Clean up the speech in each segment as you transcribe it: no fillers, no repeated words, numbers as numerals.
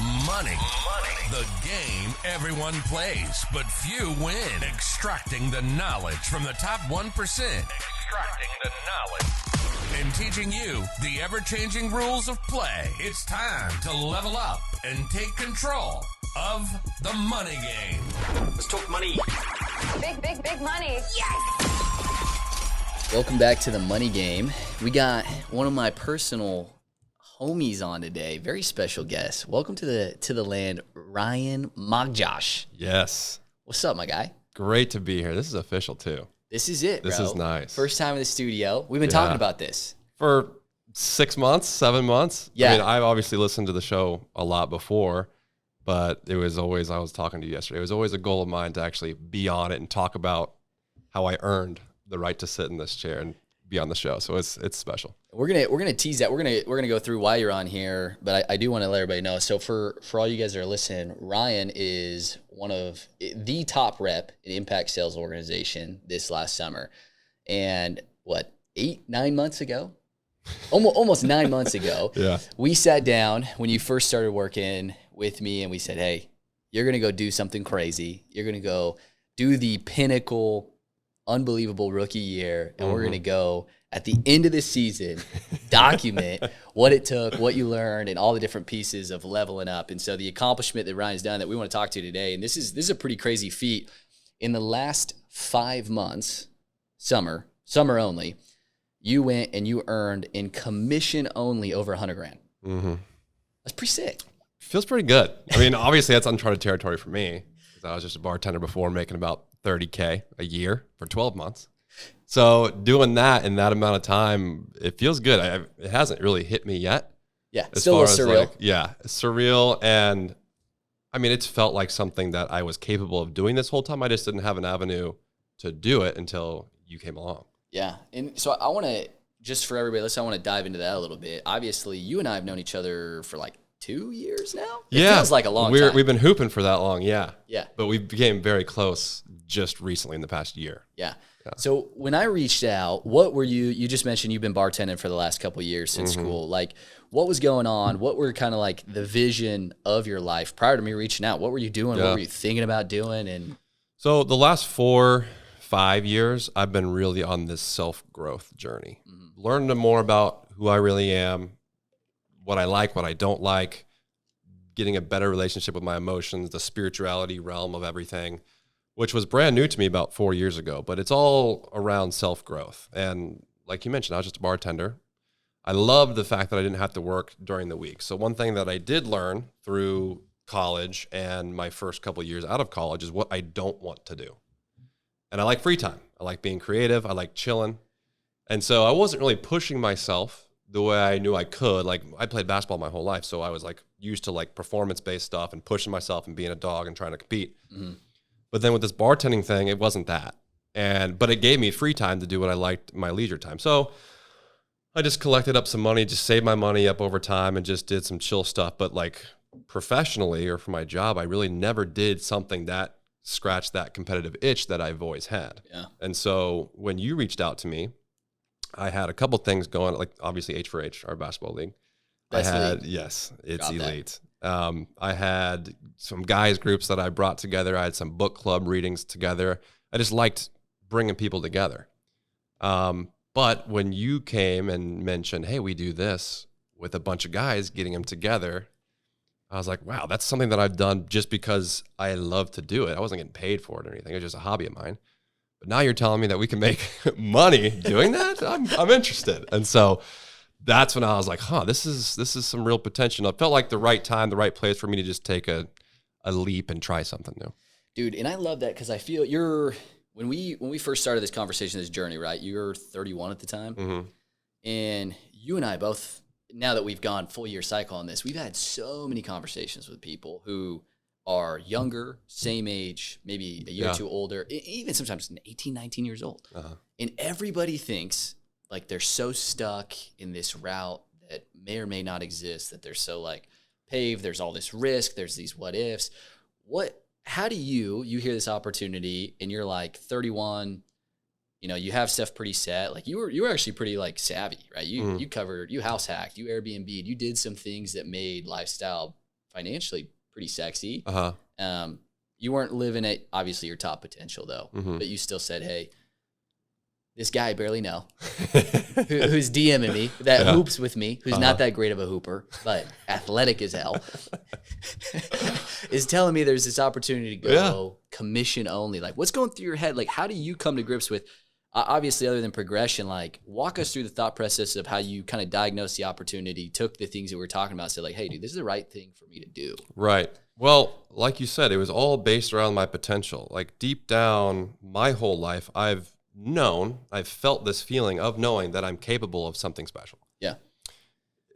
Money. The game everyone plays, but few win. Extracting the knowledge from the top 1%. And teaching you the ever-changing rules of play. It's time to level up and take control of the money game. Let's talk money. Big money. Yes! Welcome back to the Money Game. We got one of my personal homies on today. Very special guest. Welcome to the land, Ryan Magdziarz. Yes. What's up, my guy? Great to be here. This is official too. This is it, bro. This is nice. First time in the studio. We've been talking about this. For 6 months, 7 months. Yeah. I mean, I've obviously listened to the show a lot before, but it was always, I was talking to you yesterday, it was always a goal of mine to actually be on it and talk about how I earned the right to sit in this chair and be on the show. So it's special. We're gonna tease that. We're gonna go through why you're on here, but I do want to let everybody know. So for all you guys that are listening, Ryan is one of the top rep in Impact Sales Organization this last summer, and 8-9 months ago, almost 9 months ago, Yeah. we sat down when you first started working with me, and we said, "Hey, you're gonna go do something crazy. You're gonna go do the pinnacle." Unbelievable rookie year, and we're going to go at the end of the season document what it took, what you learned, and all the different pieces of leveling up. And so the accomplishment that Ryan's done that we want to talk to today, and this is a pretty crazy feat. In the last 5 months, summer only, you went and you earned in commission only over 100 grand. Mm-hmm. That's pretty sick. Feels pretty good. I mean, obviously that's uncharted territory for me because I was just a bartender before making about $30K a year for 12 months. So doing that in that amount of time, it feels good. It hasn't really hit me yet. Yeah, still a little surreal. It's surreal. And I mean, it's felt like something that I was capable of doing this whole time. I just didn't have an avenue to do it until you came along. Yeah. And so I want to, just for everybody, I want to dive into that a little bit. Obviously, you and I have known each other for like 2 years now. It feels like a long time. We've been hooping for that long, yeah. Yeah. But we became very close just recently in the past year. Yeah. So when I reached out, what were you just mentioned you've been bartending for the last couple of years since school. Like, what was going on? What were kind of like the vision of your life prior to me reaching out? What were you doing? Yeah. What were you thinking about doing? And so the last 4-5 years, I've been really on this self-growth journey. Learning more about who I really am, what I like, what I don't like, getting a better relationship with my emotions, the spirituality realm of everything, which was brand new to me about 4 years ago, but it's all around self-growth. And like you mentioned, I was just a bartender. I loved the fact that I didn't have to work during the week. So one thing that I did learn through college and my first couple of years out of college is what I don't want to do. And I like free time. I like being creative. I like chilling. And so I wasn't really pushing myself the way I knew I could. Like, I played basketball my whole life, so I was like used to like performance-based stuff and pushing myself and being a dog and trying to compete. But then with this bartending thing, it wasn't that. But it gave me free time to do what I liked in my leisure time. So I just collected up some money, just saved my money up over time and just did some chill stuff. But like professionally or for my job, I really never did something that scratched that competitive itch that I've always had. Yeah. And so when you reached out to me, I had a couple things going, like obviously H4H, our basketball league. Yes, it's elite. I had some guys groups that I brought together. I had some book club readings together. I just liked bringing people together. But when you came and mentioned, hey, we do this with a bunch of guys, getting them together, I was like, wow, that's something that I've done just because I love to do it. I wasn't getting paid for it or anything. It was just a hobby of mine. But now you're telling me that we can make money doing that? I'm interested. And so that's when I was like, this is some real potential. It felt like the right time, the right place for me to just take a leap and try something new. dude, and I love that because I feel when we first started this conversation, this journey, right? You were 31 at the time, and you and I both, now that we've gone full year cycle on this, we've had so many conversations with people who are younger, same age, maybe a year or two older, even sometimes 18, 19 years old. And everybody thinks like they're so stuck in this route that may or may not exist, that they're so like paved, there's all this risk, there's these what ifs. How do you hear this opportunity and you're like 31, you have stuff pretty set. Like you were actually pretty like savvy, right? You house hacked, you Airbnb'd, you did some things that made lifestyle financially pretty sexy. Uh-huh. You weren't living at obviously your top potential though, but you still said, hey, this guy I barely know, who's DMing me, that hoops with me, who's not that great of a hooper, but athletic as hell, is telling me there's this opportunity to go commission only. Like, what's going through your head? Like, how do you come to grips with, obviously, other than progression, like, walk us through the thought process of how you kind of diagnosed the opportunity, took the things that we were talking about, said, like, hey, dude, this is the right thing for me to do. Right. Well, like you said, it was all based around my potential. Like, deep down, my whole life, I've felt this feeling of knowing that I'm capable of something special. Yeah.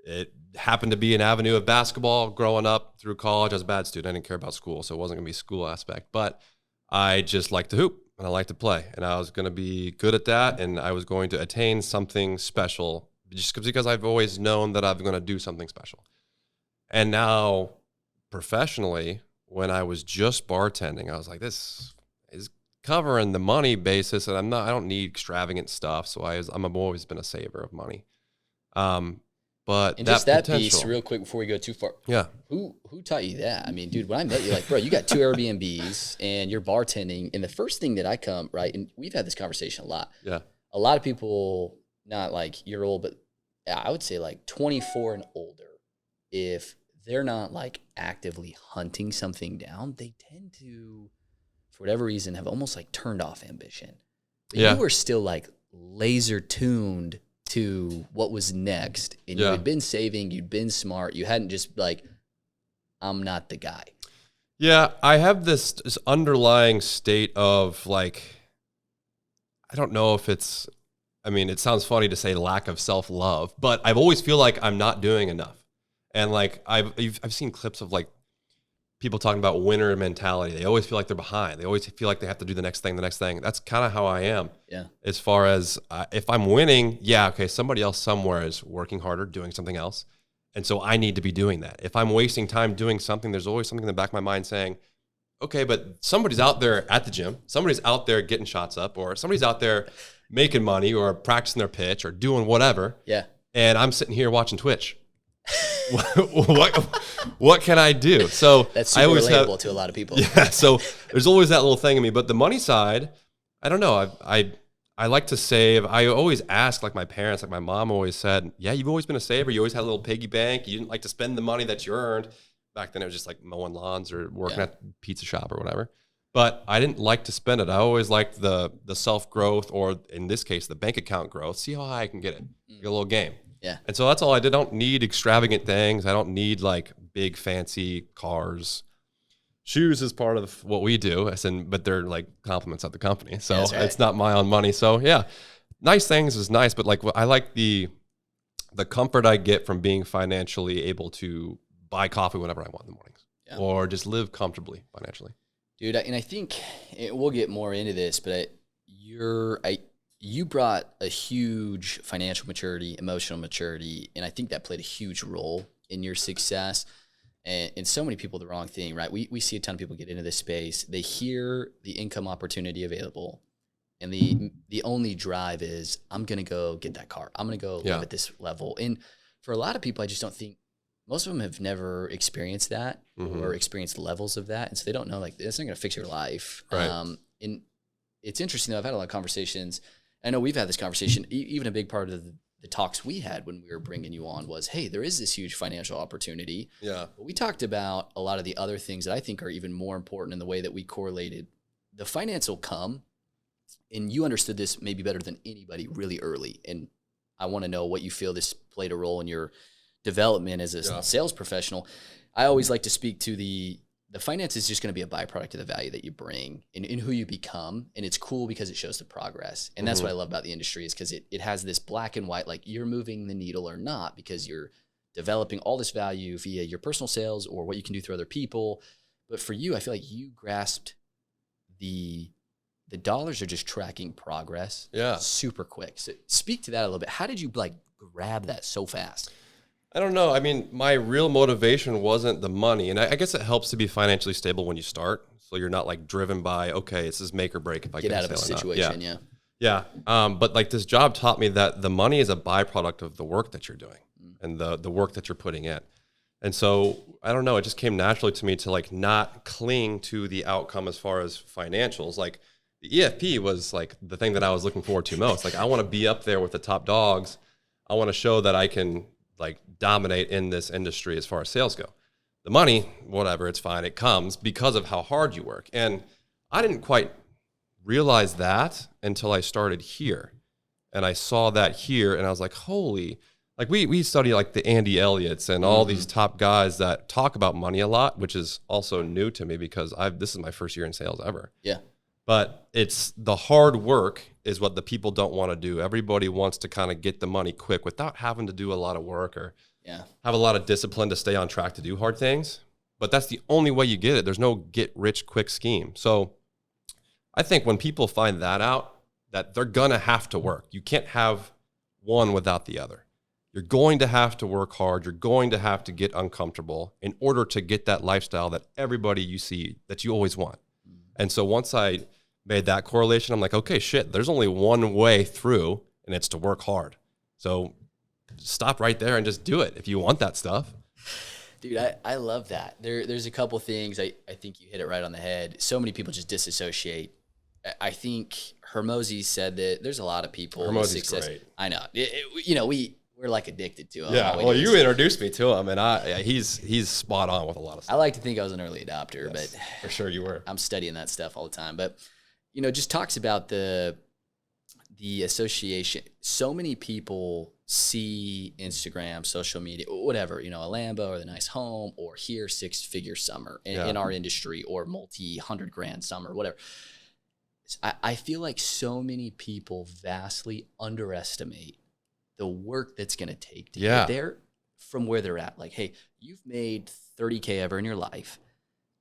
It happened to be an avenue of basketball growing up through college. I was a bad student. I didn't care about school, so it wasn't going to be a school aspect. But I just like to hoop, and I like to play. And I was going to be good at that, and I was going to attain something special just because I've always known that I'm going to do something special. And now, professionally, when I was just bartending, I was like, this is covering the money basis, and I don't need extravagant stuff. So I've always been a saver of money. But and just that piece, potential, real quick before we go too far. Yeah. Who taught you that? I mean, dude, when I met you, like, bro, you got 2 Airbnbs and you're bartending. And the first thing that I come, right, and we've had this conversation a lot. Yeah. A lot of people, not like you're old, but I would say like 24 and older, if they're not like actively hunting something down, they tend to, for whatever reason, have almost like turned off ambition. But you were still like laser tuned to what was next, and you had been saving, you'd been smart, you hadn't just like, I'm not the guy. Yeah, I have this underlying state of like, I don't know if it's, I mean, it sounds funny to say lack of self-love, but I always feel like I'm not doing enough. And like, I've seen clips of like people talking about winner mentality. They always feel like they're behind. They always feel like they have to do the next thing. That's kind of how I am. Yeah. As far as if I'm winning, okay, somebody else somewhere is working harder, doing something else. And so I need to be doing that. If I'm wasting time doing something, there's always something in the back of my mind saying, okay, but somebody's out there at the gym. Somebody's out there getting shots up, or somebody's out there making money or practicing their pitch or doing whatever. Yeah. And I'm sitting here watching Twitch. what can I do? So that's super relatable to a lot of people. Yeah. So there's always that little thing in me, but the money side, I don't know. I like to save. I always ask, like my parents, like my mom always said, yeah, you've always been a saver. You always had a little piggy bank. You didn't like to spend the money that you earned. Back then it was just like mowing lawns or working at the pizza shop or whatever. But I didn't like to spend it. I always liked the self-growth, or in this case, the bank account growth. See how high I can get it. Get a little game. Yeah. And so that's all I did. I don't need extravagant things. I don't need like big fancy cars. Shoes is part of what we do, but they're like compliments of the company. So it's not my own money. So yeah, nice things is nice. But like, I like the comfort I get from being financially able to buy coffee whenever I want in the mornings, or just live comfortably financially. Dude, and I think we'll get more into this, but you brought a huge financial maturity, emotional maturity, and I think that played a huge role in your success. And so many people, the wrong thing, right? We see a ton of people get into this space. They hear the income opportunity available, and the only drive is, I'm going to go get that car. I'm going to go live at this level. And for a lot of people, I just don't think, most of them have never experienced that or experienced levels of that. And so they don't know, like, that's not going to fix your life. Right. And it's interesting, though. I've had a lot of conversations. I know we've had this conversation. Even a big part of the talks we had when we were bringing you on was, hey, there is this huge financial opportunity. Yeah. But we talked about a lot of the other things that I think are even more important in the way that we correlated. The finance will come, and you understood this maybe better than anybody really early. And I want to know what you feel this played a role in your development as a sales professional. I always like to speak to the finance is just going to be a byproduct of the value that you bring and who you become. And it's cool because it shows the progress. And that's what I love about the industry, is because it has this black and white, like you're moving the needle or not, because you're developing all this value via your personal sales or what you can do through other people. But for you, I feel like you grasped the dollars are just tracking progress super quick. So speak to that a little bit. How did you like grab that so fast? I don't know. I mean, my real motivation wasn't the money. And I guess it helps to be financially stable when you start. So you're not like driven by, okay, this is make or break if I get out of a situation. Yeah. But like this job taught me that the money is a byproduct of the work that you're doing and the work that you're putting in. And so I don't know, it just came naturally to me to like not cling to the outcome as far as financials. Like the EFP was like the thing that I was looking forward to most. Like I want to be up there with the top dogs. I want to show that I can like dominate in this industry as far as sales go. The money, whatever, it's fine. It comes because of how hard you work. And I didn't quite realize that until I started here. And I saw that here and I was like, holy, like we study like the Andy Elliots and all these top guys that talk about money a lot, which is also new to me because this is my first year in sales ever. Yeah. But it's the hard work is what the people don't want to do. Everybody wants to kind of get the money quick without having to do a lot of work or have a lot of discipline to stay on track to do hard things. But that's the only way you get it. There's no get rich quick scheme. So I think when people find that out, that they're going to have to work. You can't have one without the other. You're going to have to work hard. You're going to have to get uncomfortable in order to get that lifestyle that everybody you see that you always want. And so once I made that correlation, I'm like, okay, shit, there's only one way through, and it's to work hard. So stop right there and just do it if you want that stuff. Dude, I love that. There's a couple things. I think you hit it right on the head. So many people just disassociate. I think Hermosi said that there's a lot of people. Hermosi's great. I know. We're like addicted to him. Yeah, well, you introduced me to him, and he's spot on with a lot of stuff. I like to think I was an early adopter, Yes, but for sure you were. I'm studying that stuff all the time. But, just talks about the association. So many people see Instagram, social media, whatever, a Lambo or the nice home or here 6-figure summer in our industry or multi-100,000 summer, whatever. I feel like so many people vastly underestimate the work that's going to take to get there from where they're at. Like, hey, you've made $30K ever in your life.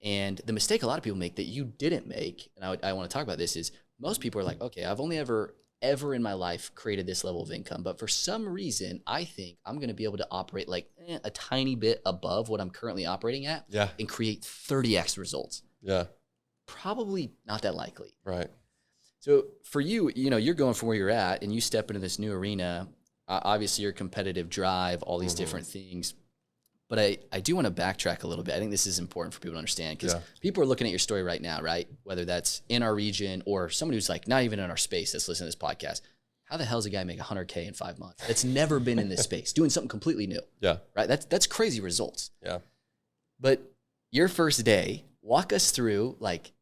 And the mistake a lot of people make that you didn't make, and I want to talk about this, is most people are like, okay, I've only ever in my life created this level of income. But for some reason, I think I'm going to be able to operate like a tiny bit above what I'm currently operating at and create 30X results. Yeah. Probably not that likely. Right. So for you, you're going from where you're at and you step into this new arena. Obviously, your competitive drive, all these different things. But I do want to backtrack a little bit. I think this is important for people to understand because people are looking at your story right now, right? Whether that's in our region or somebody who's like not even in our space that's listening to this podcast. How the hell does a guy make 100K in 5 months? That's never been in this space, doing something completely new. Yeah. Right? That's crazy results. Yeah. But your first day, walk us through, like,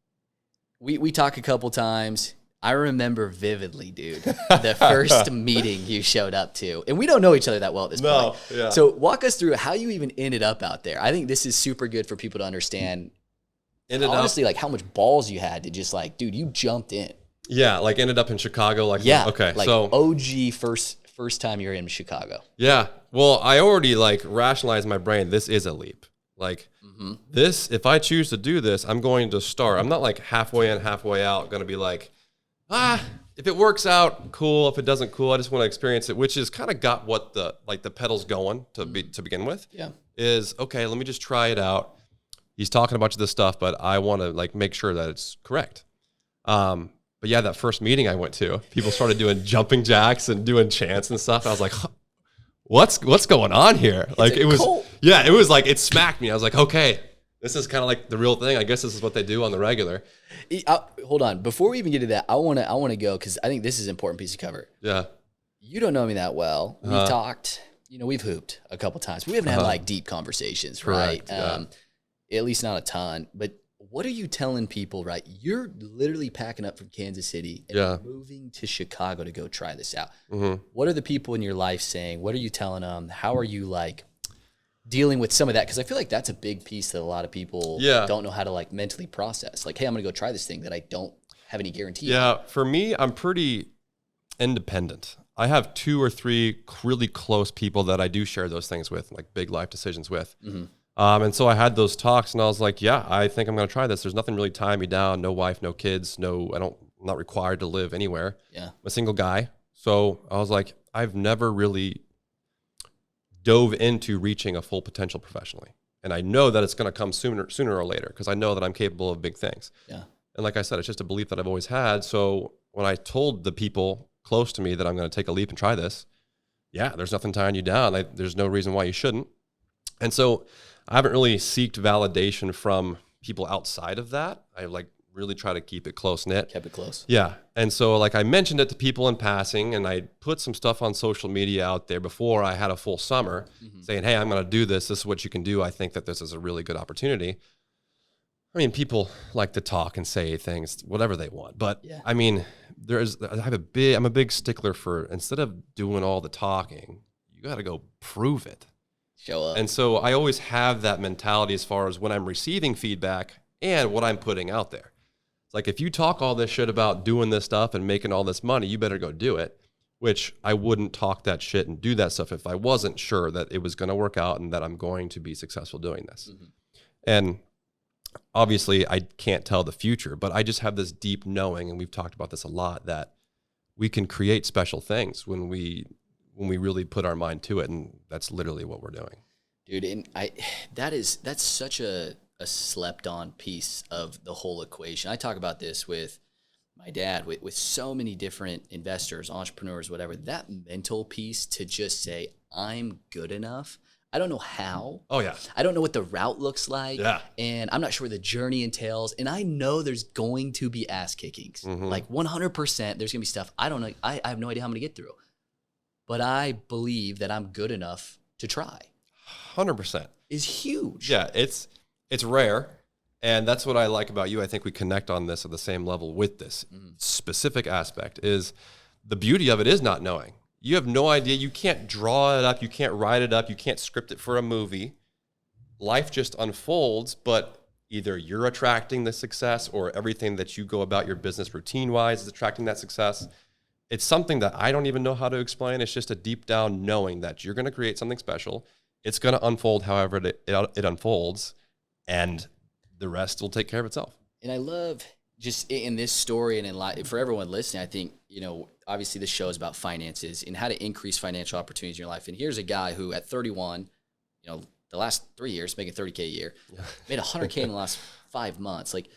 we talk a couple times. I remember vividly, dude, the first meeting you showed up to. And we don't know each other that well at this point. Yeah. So walk us through how you even ended up out there. I think this is super good for people to understand, honestly, like how much balls you had to just like, dude, you jumped in. Yeah, like ended up in Chicago. Like, okay, like so OG first time you're in Chicago. Yeah, well, I already like rationalized in my brain, this is a leap. Like this, if I choose to do this, I'm going to start. I'm not like halfway in, halfway out, going to be like, if it works out, cool. If it doesn't, cool. I just want to experience it, which is kind of got what the pedal's going to begin with. Yeah, is okay. Let me just try it out. He's talking about this stuff, but I want to like make sure that it's correct. But yeah, that first meeting I went to, people started doing jumping jacks and doing chants and stuff. I was like, what's going on here? Like it was, it was like it smacked me. I was like, okay. This is kind of like the real thing. I guess this is what they do on the regular. Hold on. Before we even get to that, I want to go because I think this is an important piece to cover. Yeah. You don't know me that well. We've talked, we've hooped a couple times. We haven't had like deep conversations, right? At least not a ton. But what are you telling people, right? You're literally packing up from Kansas City and moving to Chicago to go try this out. What are the people in your life saying? What are you telling them? How are you like dealing with some of that? Because I feel like that's a big piece that a lot of people don't know how to like mentally process. Like, hey, I'm going to go try this thing that I don't have any guarantee. Yeah, for me, I'm pretty independent. I have 2 or 3 really close people that I do share those things with, like big life decisions with. And so I had those talks and I was like, yeah, I think I'm going to try this. There's nothing really tying me down. No wife, no kids. I'm not required to live anywhere. Yeah. I'm a single guy. So I was like, I've never really dove into reaching a full potential professionally. And I know that it's going to come sooner or later because I know that I'm capable of big things. Yeah. And like I said, it's just a belief that I've always had. So when I told the people close to me that I'm going to take a leap and try this, there's nothing tying you down. There's no reason why you shouldn't. And so I haven't really seeked validation from people outside of that. I like really try to keep it close knit. Kept it close. Yeah. And so like I mentioned it to people in passing, and I put some stuff on social media out there before I had a full summer saying, hey, I'm going to do this. This is what you can do. I think that this is a really good opportunity. I mean, people like to talk and say things, whatever they want. But I mean, I'm a big stickler for, instead of doing all the talking, you got to go prove it. Show up. And so I always have that mentality as far as when I'm receiving feedback and what I'm putting out there. It's like, if you talk all this shit about doing this stuff and making all this money, you better go do it, which I wouldn't talk that shit and do that stuff if I wasn't sure that it was going to work out and that I'm going to be successful doing this. And obviously I can't tell the future, but I just have this deep knowing, and we've talked about this a lot, that we can create special things when we really put our mind to it. And that's literally what we're doing. Dude, and that's such a slept on piece of the whole equation. I talk about this with my dad, with so many different investors, entrepreneurs, whatever, that mental piece to just say, I'm good enough. I don't know how. Oh, yeah. I don't know what the route looks like. Yeah. And I'm not sure what the journey entails. And I know there's going to be ass kickings. Like 100%, there's going to be stuff I don't know. I have no idea how I'm going to get through. But I believe that I'm good enough to try. 100%. Is huge. Yeah, it's rare. And that's what I like about you. I think we connect on this at the same level with this specific aspect. Is the beauty of it is not knowing. You have no idea. You can't draw it up. You can't write it up. You can't script it for a movie. Life just unfolds, but either you're attracting the success or everything that you go about your business routine-wise is attracting that success. It's something that I don't even know how to explain. It's just a deep down knowing that you're going to create something special. It's going to unfold however it unfolds, and the rest will take care of itself. And I love just in this story and in life, for everyone listening, I think, obviously this show is about finances and how to increase financial opportunities in your life. And here's a guy who at 31, the last 3 years, making $30K a year, made $100K in the last 5 months. Like,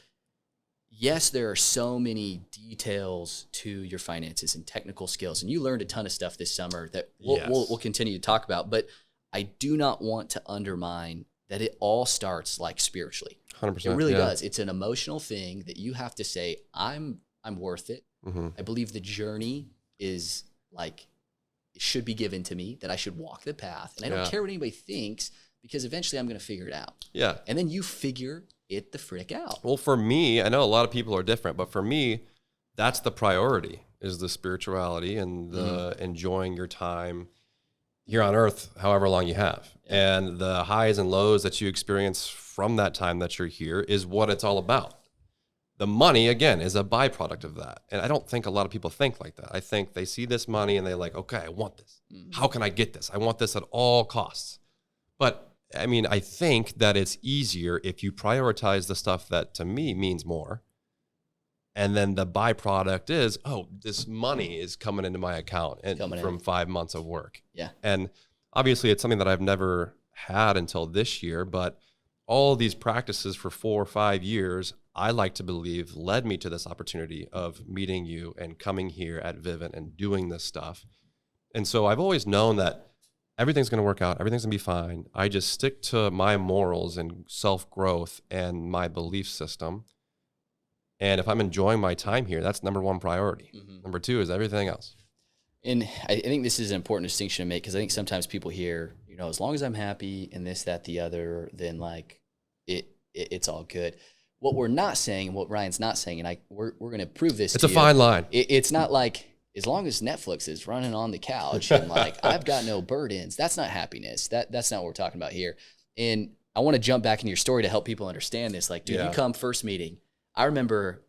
yes, there are so many details to your finances and technical skills, and you learned a ton of stuff this summer that we'll continue to talk about. But I do not want to undermine that it all starts like spiritually. 100%. It really does. It's an emotional thing that you have to say, I'm worth it. I believe the journey is like, it should be given to me, that I should walk the path. And I don't care what anybody thinks, because eventually I'm going to figure it out. Yeah. And then you figure it the frick out. Well, for me, I know a lot of people are different, but for me, that's the priority, is the spirituality and the enjoying your time here on earth, however long you have. Yeah. And the highs and lows that you experience from that time that you're here is what it's all about. The money, again, is a byproduct of that. And I don't think a lot of people think like that. I think they see this money and they're like, okay, I want this. How can I get this? I want this at all costs. But I mean, I think that it's easier if you prioritize the stuff that to me means more. And then the byproduct is, oh, this money is coming into my account from 5 months of work. Yeah. And obviously it's something that I've never had until this year, but all of these practices for 4 or 5 years, I like to believe led me to this opportunity of meeting you and coming here at Vivint and doing this stuff. And so I've always known that everything's going to work out. Everything's going to be fine. I just stick to my morals and self-growth and my belief system. And if I'm enjoying my time here, that's number one priority. Number two is everything else. And I think this is an important distinction to make, because I think sometimes people hear, as long as I'm happy and this, that, the other, then like it's all good. What we're not saying, and what Ryan's not saying, and we're going to prove this. It's a fine line. It's not like, as long as Netflix is running on the couch and like I've got no burdens, that's not happiness. That's not what we're talking about here. And I want to jump back into your story to help people understand this. Like, dude, you come first meeting. I remember,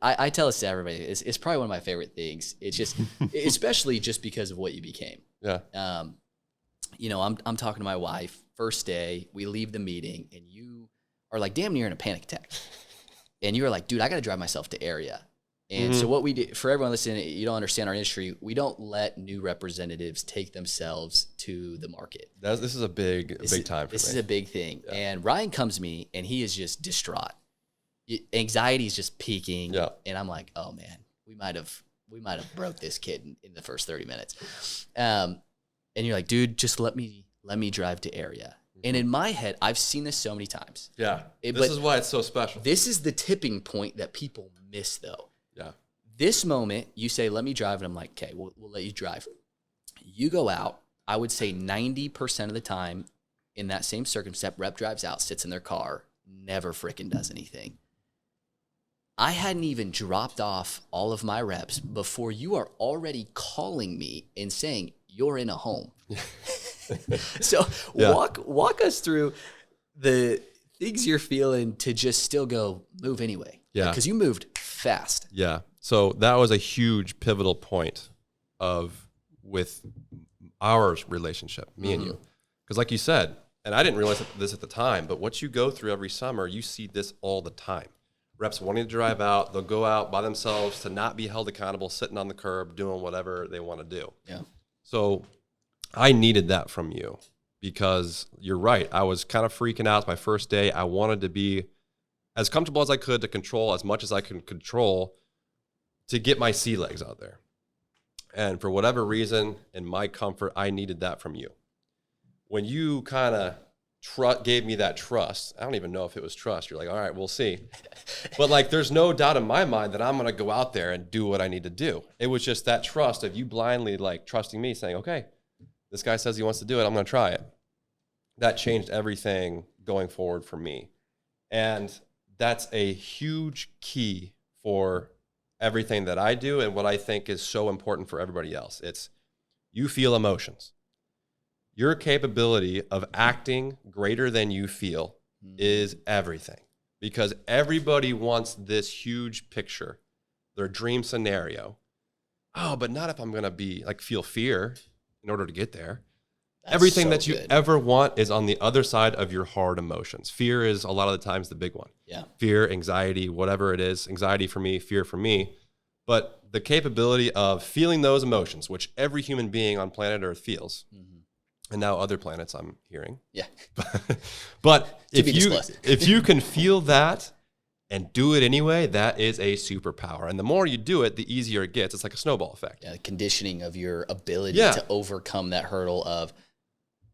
I tell this to everybody. It's probably one of my favorite things. It's just, especially just because of what you became. Yeah. I'm talking to my wife. First day, we leave the meeting, and you are like damn near in a panic attack. And you were like, dude, I got to drive myself to area. And so what we do, for everyone listening, you don't understand our industry, we don't let new representatives take themselves to the market. This is a big time for me. This is a big thing. Yeah. And Ryan comes to me, and he is just distraught. Anxiety is just peaking. Yeah. And I'm like, oh man, we might have broke this kid in the first 30 minutes. And you're like, dude, just let me let me drive to area. And in my head, I've seen this so many times. Yeah. This is why it's so special. This is the tipping point that people miss, though. Yeah. This moment, you say, let me drive. And I'm like, okay, we'll let you drive. You go out. I would say 90% of the time in that same circumstance, rep drives out, sits in their car, never frickin' does anything. I hadn't even dropped off all of my reps before you are already calling me and saying, you're in a home. So walk us through the things you're feeling to just still go move anyway. Yeah. Because you moved fast. Yeah. So that was a huge pivotal point with our relationship, me and you. Because like you said, and I didn't realize this at the time, but what you go through every summer, you see this all the time. Reps wanting to drive out, they'll go out by themselves to not be held accountable, sitting on the curb, doing whatever they want to do. Yeah. So I needed that from you because you're right. I was kind of freaking out my first day. I wanted to be as comfortable as I could to control as much as I could control to get my sea legs out there. And for whatever reason, in my comfort, I needed that from you. When you kind of gave me that trust, I don't even know if it was trust. You're like, all right, we'll see. But like, there's no doubt in my mind that I'm going to go out there and do what I need to do. It was just that trust of you blindly like trusting me, saying, okay, this guy says he wants to do it. I'm going to try it. That changed everything going forward for me. And that's a huge key for everything that I do and what I think is so important for everybody else. It's you feel emotions. Your capability of acting greater than you feel is everything, because everybody wants this huge picture, their dream scenario. Oh, but not if I'm going to be like feel fear in order to get there. That's everything so that you ever want is on the other side of your hard emotions. Fear is a lot of the times the big one. Yeah. Fear, anxiety, whatever it is. Anxiety for me, fear for me. But the capability of feeling those emotions, which every human being on planet Earth feels, and now other planets I'm hearing. Yeah. But if you can feel that and do it anyway, that is a superpower. And the more you do it, the easier it gets. It's like a snowball effect. Yeah, the conditioning of your ability to overcome that hurdle of,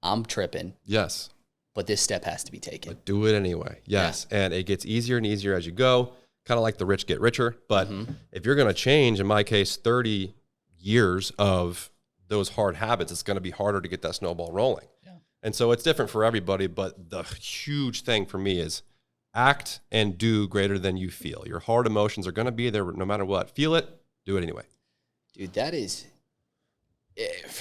I'm tripping. Yes. But this step has to be taken. But do it anyway. Yes. Yeah. And it gets easier and easier as you go, kind of like the rich get richer. But if you're going to change, in my case, 30 years of those hard habits, it's going to be harder to get that snowball rolling. Yeah. And so it's different for everybody. But the huge thing for me is act and do greater than you feel. Your hard emotions are going to be there no matter what. Feel it, do it anyway. Dude, that is...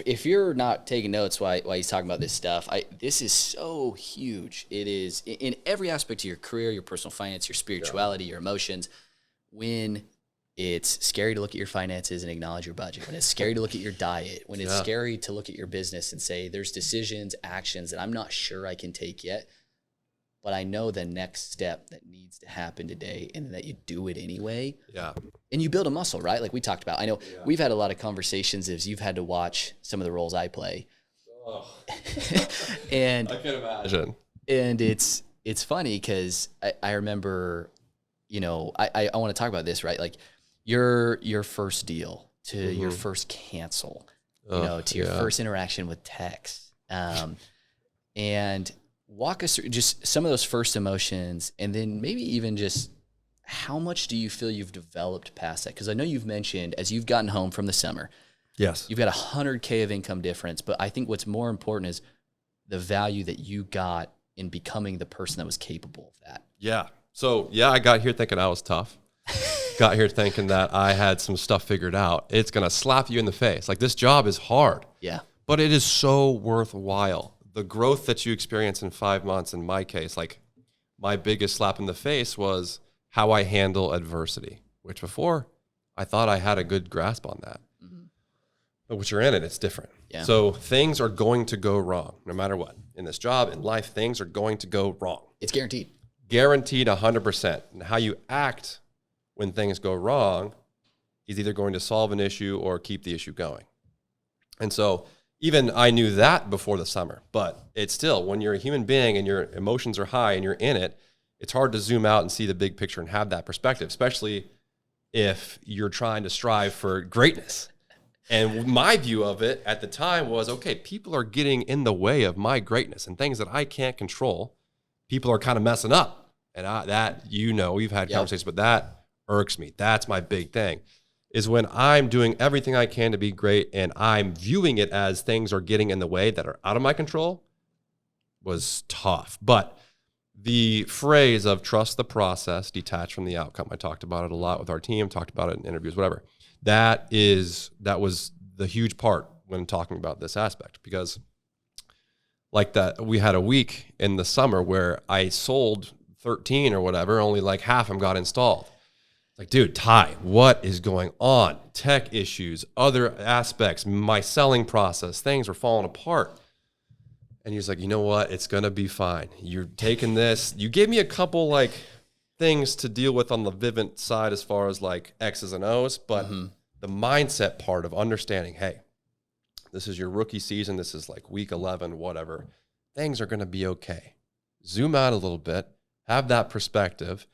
If you're not taking notes while he's talking about this stuff, this is so huge. It is in every aspect of your career, your personal finance, your spirituality, your emotions. When it's scary to look at your finances and acknowledge your budget, when it's scary to look at your diet, when it's scary to look at your business and say, there's decisions, actions that I'm not sure I can take yet, but I know the next step that needs to happen today and that you do it anyway. Yeah. And you build a muscle, right? Like we talked about. I know we've had a lot of conversations as you've had to watch some of the roles I play. Oh. And I can imagine. And it's funny because I remember, I want to talk about this, right? Like your first deal to your first cancel, to your first interaction with text. And walk us through just some of those first emotions, and then maybe even just how much do you feel you've developed past that? Because I know you've mentioned as you've gotten home from the summer, you've got $100K of income difference, but I think what's more important is the value that you got in becoming the person that was capable of that. Yeah. So I got here thinking I was tough. Got here thinking that I had some stuff figured out. It's going to slap you in the face. Like, this job is hard. Yeah. But it is so worthwhile. The growth that you experience in 5 months, in my case, like my biggest slap in the face was how I handle adversity, which before I thought I had a good grasp on that. But once you're in it, it's different. Yeah. So things are going to go wrong no matter what. In this job, in life, things are going to go wrong. It's guaranteed. Guaranteed 100%. And how you act when things go wrong is either going to solve an issue or keep the issue going. And so even I knew that before the summer, but it's still, when you're a human being and your emotions are high and you're in it, it's hard to zoom out and see the big picture and have that perspective, especially if you're trying to strive for greatness. And my view of it at the time was, okay, people are getting in the way of my greatness and things that I can't control. People are kind of messing up. And we've had conversations, but that irks me. That's my big thing, is when I'm doing everything I can to be great and I'm viewing it as things are getting in the way that are out of my control was tough. But the phrase of trust the process, detach from the outcome, I talked about it a lot with our team, talked about it in interviews, whatever. That was the huge part when talking about this aspect, because like that, we had a week in the summer where I sold 13 or whatever, only like half of them got installed. Like, dude, Ty, what is going on? Tech issues, other aspects, my selling process, things were falling apart. And he was like, you know what? It's going to be fine. You're taking this. You gave me a couple like things to deal with on the Vivint side as far as like X's and O's, but the mindset part of understanding, hey, this is your rookie season. This is like week 11, whatever. Things are going to be okay. Zoom out a little bit, have that perspective,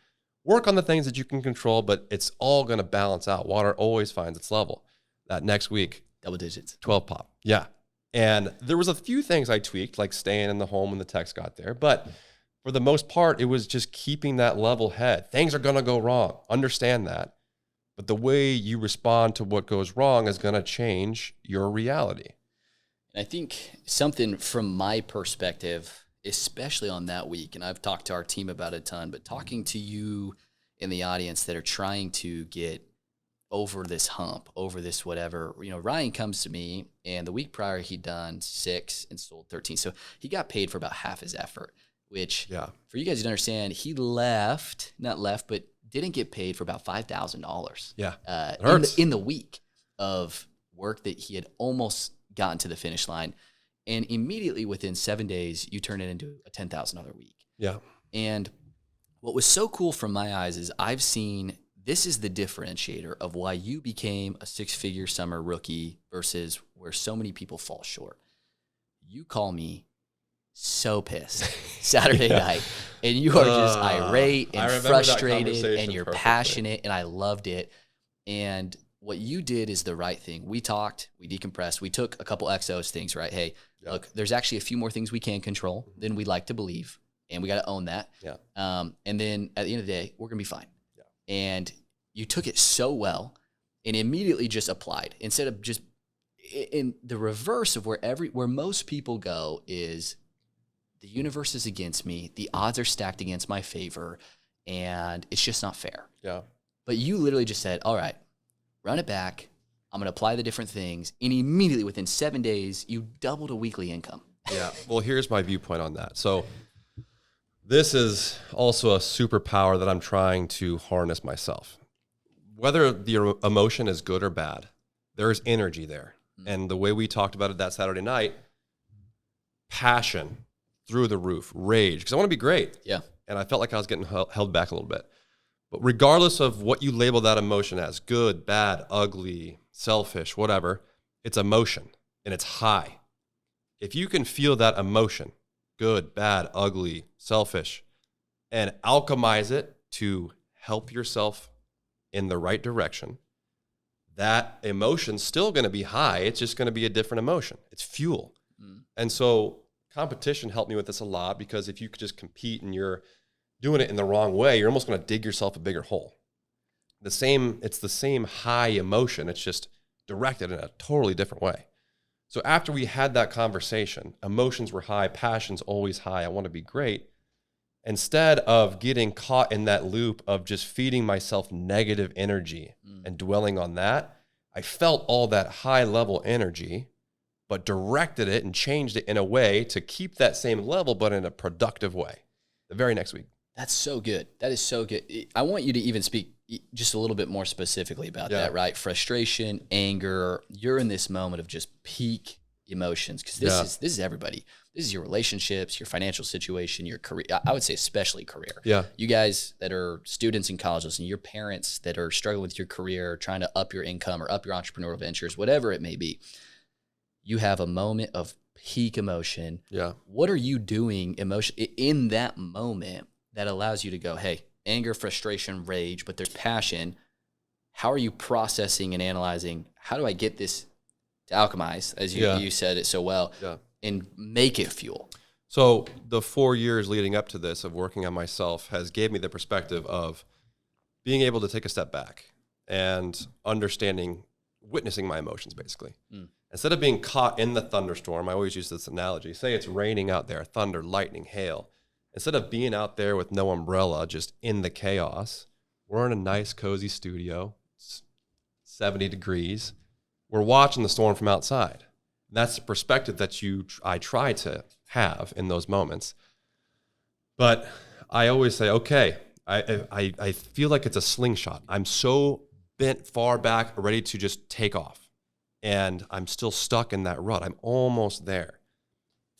work on the things that you can control, but it's all going to balance out. Water always finds its level. That next week, double digits, 12 pop. Yeah. And there was a few things I tweaked, like staying in the home when the text got there. But for the most part, it was just keeping that level head. Things are going to go wrong. Understand that. But the way you respond to what goes wrong is going to change your reality. And I think something from my perspective, especially on that week, and I've talked to our team about it a ton, but talking to you in the audience that are trying to get over this hump, over this whatever, Ryan comes to me, and the week prior he'd done 6 and sold 13. So he got paid for about half his effort, which for you guys to understand, he but didn't get paid for about $5,000. Yeah, in the week of work that he had almost gotten to the finish line. And immediately within 7 days, you turn it into a $10,000 week. Yeah. And what was so cool from my eyes is I've seen this is the differentiator of why you became a 6-figure summer rookie versus where so many people fall short. You call me so pissed Saturday night, and you are just irate and frustrated, and you're passionate, and I loved it. And what you did is the right thing. We talked, we decompressed, we took a couple XOs things, right? Hey, look, there's actually a few more things we can control than we'd like to believe, and we got to own that. Yeah. And then at the end of the day, we're going to be fine. And you took it so well and immediately just applied instead of just in the reverse of where most people go is the universe is against me. The odds are stacked against my favor and it's just not fair. Yeah. But you literally just said, all right, run it back. I'm going to apply the different things. And immediately within 7 days, you doubled a weekly income. Yeah. Well, here's my viewpoint on that. So this is also a superpower that I'm trying to harness myself. Whether the emotion is good or bad, there's energy there. And the way we talked about it that Saturday night, passion through the roof, rage, because I want to be great. Yeah. And I felt like I was getting held back a little bit. But regardless of what you label that emotion as, good, bad, ugly, selfish, whatever, it's emotion and it's high. If you can feel that emotion, good, bad, ugly, selfish, and alchemize it to help yourself in the right direction, that emotion's still going to be high. It's just going to be a different emotion. It's fuel. And so competition helped me with this a lot, because if you could just compete and you're doing it in the wrong way, you're almost going to dig yourself a bigger hole. It's the same high emotion. It's just directed in a totally different way. So after we had that conversation, emotions were high, passion's always high. I want to be great. Instead of getting caught in that loop of just feeding myself negative energy and dwelling on that, I felt all that high level energy, but directed it and changed it in a way to keep that same level, but in a productive way the very next week. That's so good. That is so good. I want you to even speak just a little bit more specifically about that, right? Frustration, anger. You're in this moment of just peak emotions, because this is everybody. This is your relationships, your financial situation, your career. I would say especially career. Yeah. You guys that are students in colleges and your parents that are struggling with your career, trying to up your income or up your entrepreneurial ventures, whatever it may be. You have a moment of peak emotion. Yeah. What are you doing in that moment that allows you to go, hey, anger, frustration, rage, but there's passion. How are you processing and analyzing? How do I get this to alchemize, as you said it so well, and make it fuel. So the 4 years leading up to this of working on myself has gave me the perspective of being able to take a step back and witnessing my emotions, basically. Instead of being caught in the thunderstorm, I always use this analogy. Say it's raining out there, thunder, lightning, hail. Instead of being out there with no umbrella, just in the chaos, we're in a nice, cozy studio. It's 70 degrees. We're watching the storm from outside. And that's the perspective that I try to have in those moments. But I always say, okay, I feel like it's a slingshot. I'm so bent far back, ready to just take off. And I'm still stuck in that rut. I'm almost there.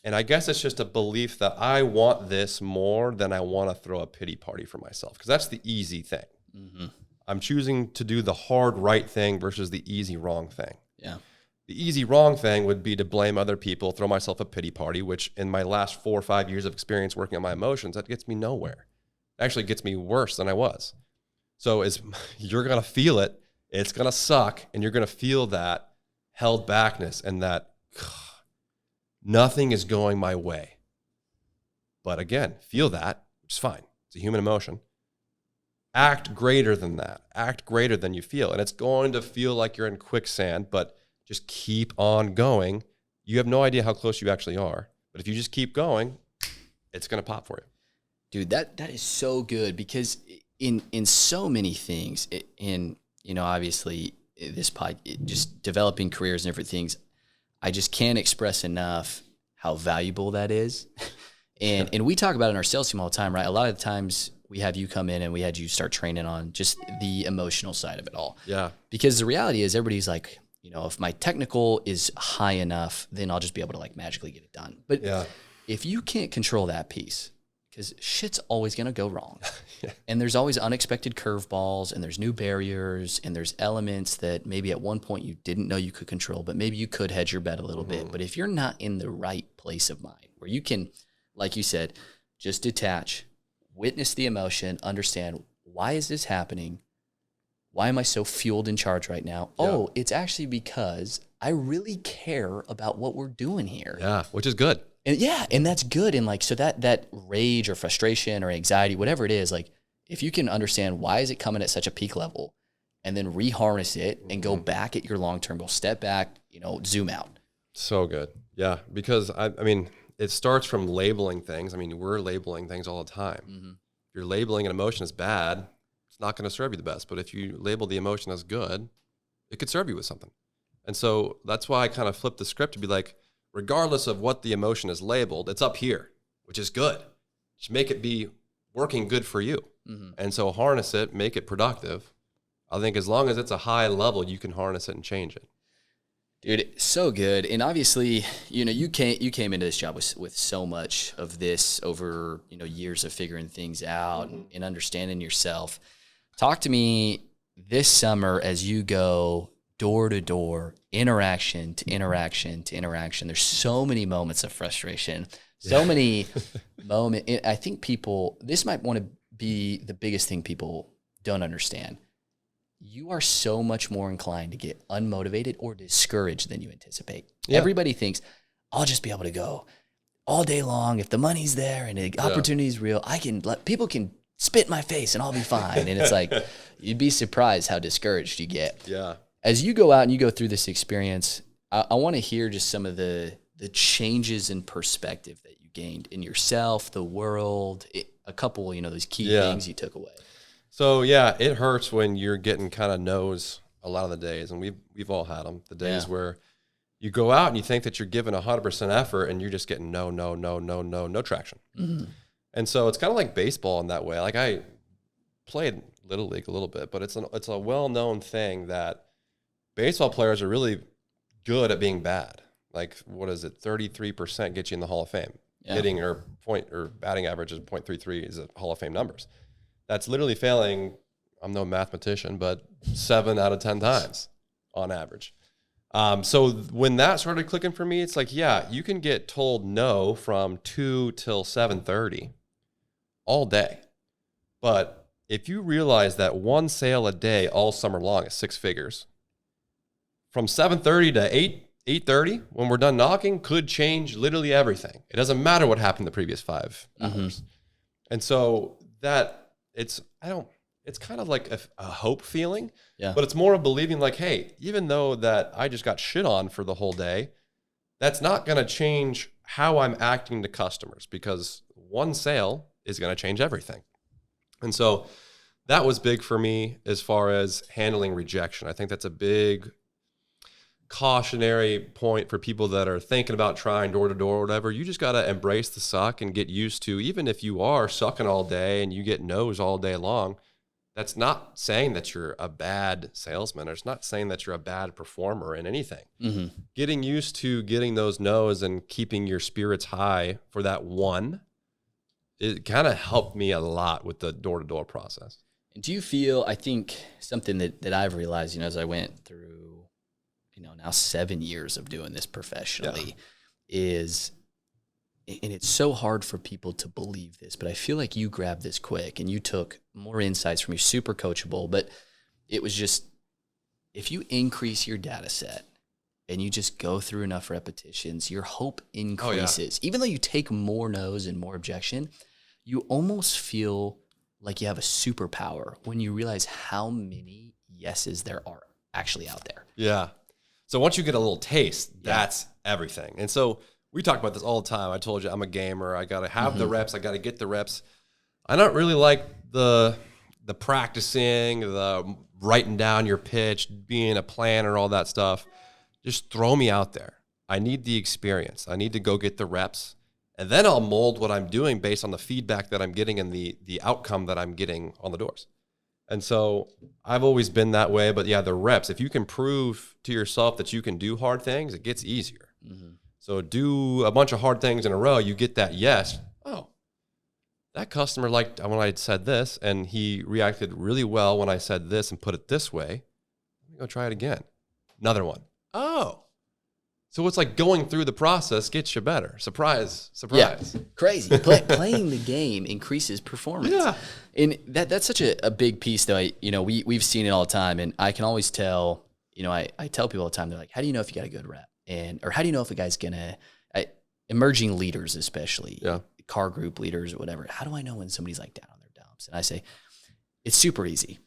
And I guess it's just a belief that I want this more than I want to throw a pity party for myself, because that's the easy thing. Mm-hmm. I'm choosing to do the hard right thing versus the easy wrong thing. Yeah. The easy wrong thing would be to blame other people, throw myself a pity party, which in my last 4 or 5 years of experience working on my emotions, that gets me nowhere. It actually gets me worse than I was. So you're going to feel it. It's going to suck. And you're going to feel that held backness and that nothing is going my way. But again, feel that. It's fine. It's a human emotion. Act greater than that. Act greater than you feel. And it's going to feel like you're in quicksand, but just keep on going. You have no idea how close you actually are. But if you just keep going, it's going to pop for you. Dude, that is so good, because in so many things, obviously this just developing careers and different things, I just can't express enough how valuable that is. And we talk about it in our sales team all the time, right? A lot of the times we have you come in and we had you start training on just the emotional side of it all. Yeah. Because the reality is everybody's like, if my technical is high enough, then I'll just be able to like magically get it done. But if you can't control that piece, because shit's always going to go wrong. And there's always unexpected curveballs, and there's new barriers, and there's elements that maybe at one point you didn't know you could control, but maybe you could hedge your bet a little bit. But if you're not in the right place of mind where you can, like you said, just detach, witness the emotion, understand, why is this happening? Why am I so fueled and charged right now? Yeah. Oh, it's actually because I really care about what we're doing here. Yeah, which is good. And that's good. And like, so that rage or frustration or anxiety, whatever it is, like if you can understand why is it coming at such a peak level, and then reharness it and go back at your long-term goal, step back, zoom out. So good. Yeah. Because I mean, it starts from labeling things. I mean, we're labeling things all the time. Mm-hmm. If you're labeling an emotion as bad, it's not going to serve you the best. But if you label the emotion as good, it could serve you with something. And so that's why I kind of flipped the script to be like, regardless of what the emotion is labeled, it's up here, which is good. Just make it be working good for you. Mm-hmm. And so harness it, make it productive. I think as long as it's a high level, you can harness it and change it. Dude, so good. And obviously, you came into this job with so much of this over, years of figuring things out and understanding yourself. Talk to me this summer as you go door to door, interaction to interaction to interaction. There's so many moments of frustration, so many moments. I think this might want to be the biggest thing people don't understand. You are so much more inclined to get unmotivated or discouraged than you anticipate. Yeah. Everybody thinks, I'll just be able to go all day long. If the money's there and the opportunity is real, people can spit in my face and I'll be fine. And it's like, you'd be surprised how discouraged you get. Yeah. As you go out and you go through this experience, I want to hear just some of the changes in perspective that you gained in yourself, the world, a couple, those key things you took away. So yeah, it hurts when you're getting kind of no's a lot of the days, and we've all had them. The days where you go out and you think that you're giving 100% effort, and you're just getting no traction. Mm-hmm. And so it's kind of like baseball in that way. Like I played Little League a little bit, but it's a well-known thing that baseball players are really good at being bad. Like, what is it? 33% get you in the Hall of Fame. Yeah. Hitting or batting average is .33 is a Hall of Fame numbers. That's literally failing. I'm no mathematician, but 7 out of 10 times on average. So when that started clicking for me, it's like, yeah, you can get told no from 2 till 7:30 all day. But if you realize that one sale a day all summer long is 6 figures, from 7:30 to 8:30 when we're done knocking could change literally everything. It doesn't matter what happened the previous 5 hours. And so that it's kind of like a hope feeling, but it's more of believing like, hey, even though that I just got shit on for the whole day, that's not going to change how I'm acting to customers, because one sale is going to change everything. And so that was big for me as far as handling rejection. I think that's a big cautionary point for people that are thinking about trying door to door or whatever. You just got to embrace the suck and get used to, even if you are sucking all day and you get no's all day long, that's not saying that you're a bad salesman, or it's not saying that you're a bad performer in anything. Getting used to getting those no's and keeping your spirits high for that one, it kind of helped me a lot with the door-to-door process. Do you feel, I think something that I've realized, as I went through, now 7 years of doing this professionally is, and it's so hard for people to believe this, but I feel like you grabbed this quick and you took more insights from you, super coachable, but it was just, if you increase your data set and you just go through enough repetitions, your hope increases. Even though you take more no's and more objection, you almost feel like you have a superpower when you realize how many yeses there are actually out there. Yeah. So once you get a little taste, that's everything. And so we talk about this all the time. I told you I'm a gamer. I got to have the reps. I got to get the reps. I don't really like the practicing, the writing down your pitch, being a planner, all that stuff. Just throw me out there. I need the experience. I need to go get the reps. And then I'll mold what I'm doing based on the feedback that I'm getting and the outcome that I'm getting on the doors. And so I've always been that way. But yeah, the reps, if you can prove to yourself that you can do hard things, it gets easier. So do a bunch of hard things in a row, you get that yes. Oh, that customer liked when I said this, and he reacted really well when I said this and put it this way. Let me go try it again. Another one. Oh. So it's like going through the process gets you better. Surprise, surprise. Yeah, crazy. Playing the game increases performance. Yeah. And that's such a big piece, though. We've seen it all the time, and I can always tell, I tell people all the time, they're like, how do you know if you got a good rep? Or how do you know if a guy's gonna, emerging leaders especially, car group leaders or whatever, how do I know when somebody's like down on their dumps? And I say, it's super easy.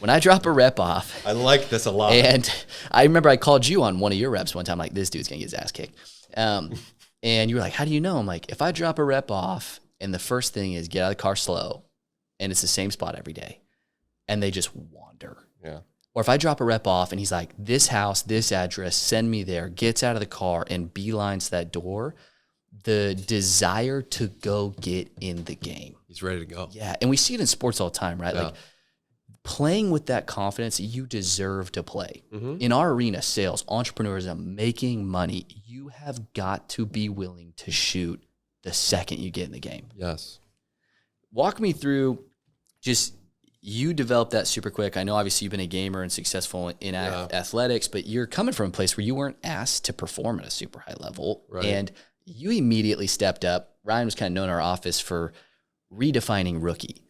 When I drop a rep off. I like this a lot. And I remember I called you on one of your reps one time, like, this dude's gonna get his ass kicked. And you were like, how do you know? I'm like, if I drop a rep off and the first thing is get out of the car slow and it's the same spot every day and they just wander. Yeah. Or if I drop a rep off and he's like, this house, this address, send me there, gets out of the car and beelines that door, the desire to go get in the game. He's ready to go. Yeah. And we see it in sports all the time, right? Yeah. Like playing with that confidence, you deserve to play. In our arena, sales, entrepreneurism, making money, you have got to be willing to shoot the second you get in the game. Yes. Walk me through just... You developed that super quick. I know obviously you've been a gamer and successful in athletics, but you're coming from a place where you weren't asked to perform at a super high level. Right. And you immediately stepped up. Ryan was kind of known in our office for redefining rookie,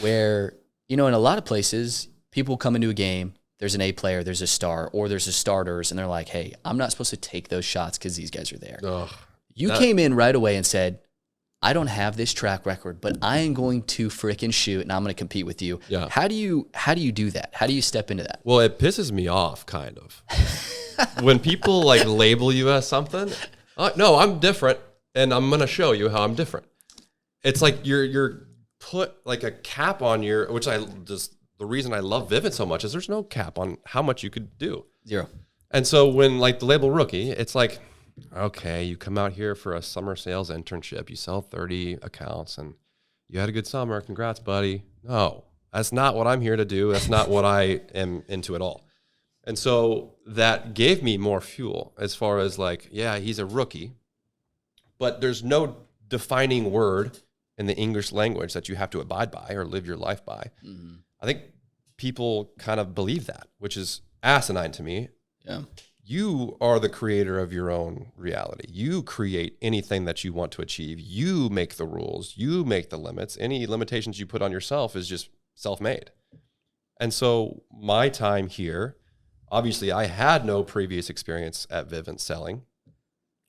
where, in a lot of places, people come into a game, there's an A player, there's a star, or there's a starters, and they're like, hey, I'm not supposed to take those shots because these guys are there. You came in right away and said, I don't have this track record, but I am going to freaking shoot and I'm going to compete with you. Yeah. How do you do that? How do you step into that? Well, it pisses me off kind of. When people like label you as something, no, I'm different and I'm going to show you how I'm different. It's like you're put like a cap on the reason I love Vivint so much is there's no cap on how much you could do. 0. And so when like the label rookie, it's like, okay, you come out here for a summer sales internship, you sell 30 accounts and you had a good summer. Congrats, buddy. No, that's not what I'm here to do. That's not what I am into at all. And so that gave me more fuel as far as like, yeah, he's a rookie, but there's no defining word in the English language that you have to abide by or live your life by. I think people kind of believe that, which is asinine to me. Yeah. You are the creator of your own reality. You create anything that you want to achieve. You make the rules. You make the limits. Any limitations you put on yourself is just self-made. And so my time here, Obviously, I had no previous experience at Vivint selling.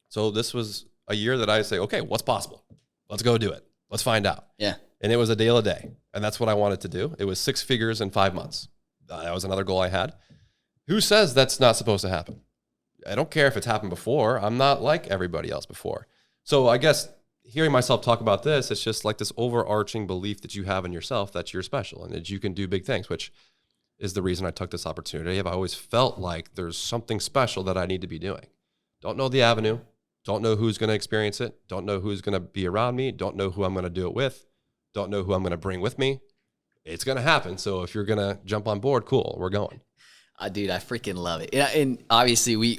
So this was a year that I say, okay, what's possible? Let's go do it. Let's find out. Yeah. And it was a deal a day. And that's what I wanted to do. It was 6 figures in 5 months. That was another goal I had. Who says that's not supposed to happen? I don't care if it's happened before. I'm not like everybody else before. So I guess hearing myself talk about this, it's just like this overarching belief that you have in yourself that you're special and that you can do big things, which is the reason I took this opportunity. I've always felt like there's something special that I need to be doing. Don't know the avenue. Don't know who's going to experience it. Don't know who's going to be around me. Don't know who I'm going to do it with. Don't know who I'm going to bring with me. It's going to happen. So if you're going to jump on board, cool, we're going. Dude, I freaking love it. And obviously